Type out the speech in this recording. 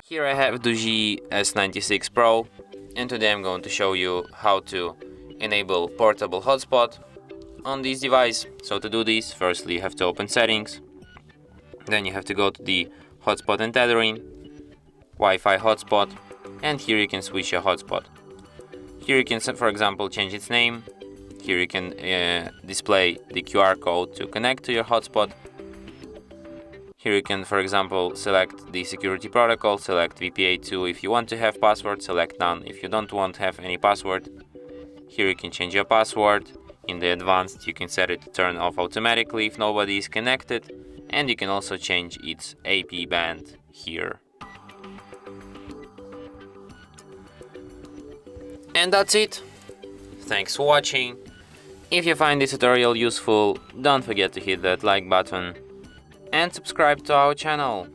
Here I have DOOGEE S96 Pro, and today I'm going to show you how to enable portable hotspot on this device. So to do this, firstly you have to open settings, then you have to go to the hotspot and tethering, Wi-Fi hotspot, and here you can switch your hotspot. Here you can, for example, change its name. Here you can display the QR code to connect to your hotspot. Here you can, for example, select the security protocol, select VPA2 if you want to have password, select none if you don't want to have any password. Here you can change your password. In the advanced you can set it to turn off automatically if nobody is connected, and you can also change its AP band here. And that's it. Thanks for watching. If you find this tutorial useful, don't forget to hit that like button and subscribe to our channel.